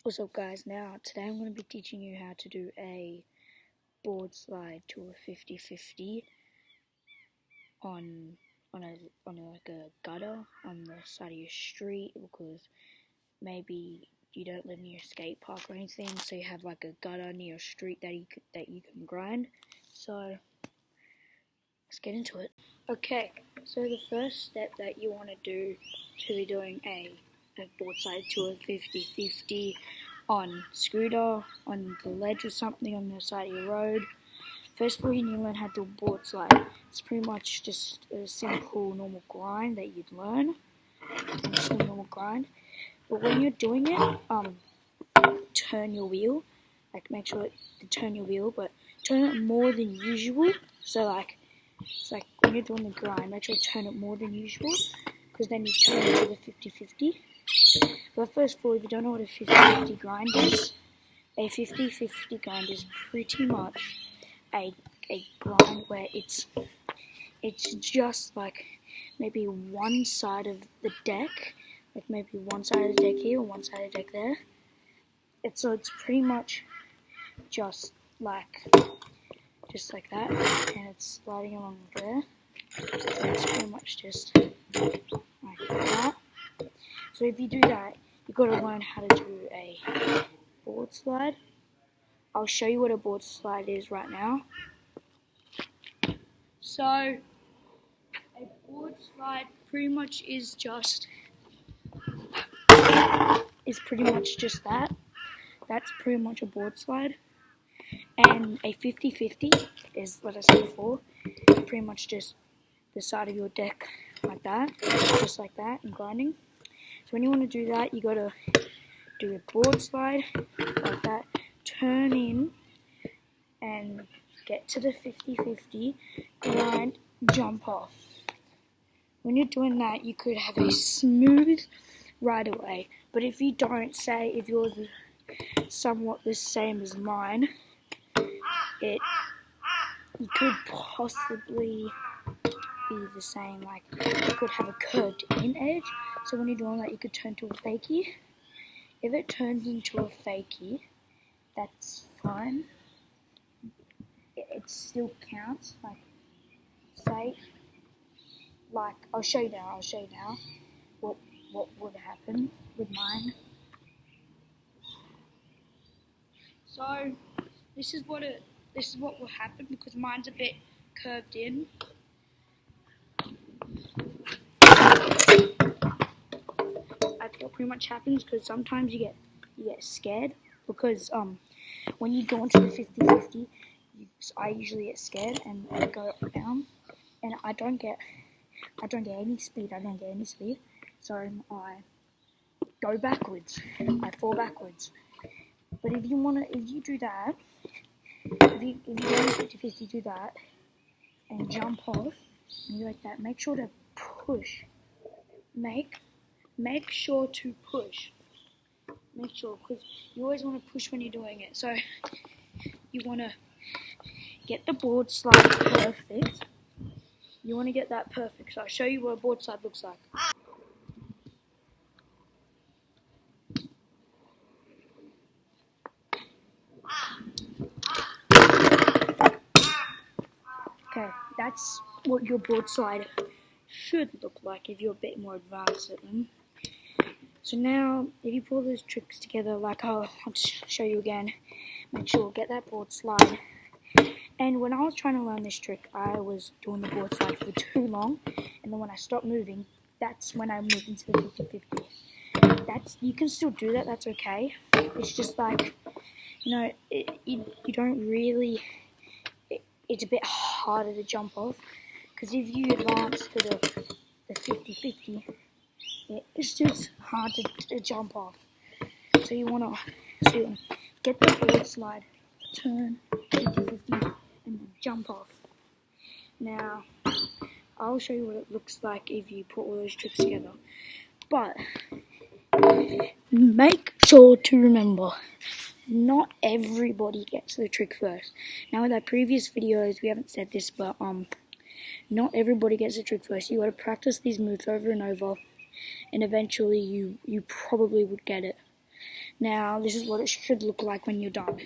What's up guys, today I'm going to be teaching you how to do a board slide to a 50-50 on like a gutter on the side of your street, because maybe you don't live near a skate park or anything, so you have like a gutter near your street that you can grind. So let's get into it. Okay, so the first step that you want to do to be doing a board slide to a 50-50 on scooter, on the ledge or something on the side of your road. First of all, you need to learn how to do a board slide. It's pretty much just a simple normal grind that you'd learn. Just a normal grind. But when you're doing it, turn your wheel. Like, make sure to turn your wheel, but turn it more than usual. So it's like when you're doing the grind, make sure you turn it more than usual, because then you turn it to the 50-50. But first of all, if you don't know what a 50-50 grind is, a 50-50 grind is pretty much a grind where it's just like maybe one side of the deck, like maybe one side of the deck here or one side of the deck there. So it's pretty much just like that, and it's sliding along there. So it's pretty much just like that. So if you do that, you've got to learn how to do a board slide. I'll show you what a board slide is right now. So a board slide pretty much is pretty much just that. That's pretty much a board slide. And a 50-50 is, what I said before, pretty much just the side of your deck like that, just like that, and grinding. So when you want to do that, you got to do a board slide like that, turn in and get to the 50-50, grind, jump off. When you're doing that, you could have a smooth ride away. But if you don't, say if yours is somewhat the same as mine, you could possibly be the same. Like, you could have a curved in edge. So when you're doing that, you could turn to a fakie. If it turns into a fakie, that's fine. It still counts. Like, say, like, I'll show you now what would happen with mine. So this is what will happen, because mine's a bit curved in. That's what pretty much happens, because sometimes you get scared, because when you go into the 50-50, I usually get scared and I go down, and I don't get any speed. So I go backwards. I fall backwards. But if you do that, if you go into 50-50, do that and jump off, and you like that, make sure to push. Make sure to push. Make sure, because you always want to push when you're doing it. So you want to get the board slide perfect. You want to get that perfect. So I'll show you what a board slide looks like. Okay, that's what your board slide should look like if you're a bit more advanced at them. So now, if you pull those tricks together, like I'll show you again, make sure get that board slide. And when I was trying to learn this trick, I was doing the board slide for too long, and then when I stopped moving, that's when I moved into the 50-50. You can still do that, that's okay. It's just like, you don't really, it's a bit harder to jump off, because if you advance to the 50-50, it's just hard to jump off. So you want to get the board slide, turn 50-50, and jump off. Now, I'll show you what it looks like if you put all those tricks together. But make sure to remember, not everybody gets the trick first. Now, with our previous videos, we haven't said this, but not everybody gets the trick first. You got to practice these moves over and over, and eventually you probably would get it. Now, this is what it should look like when you're done.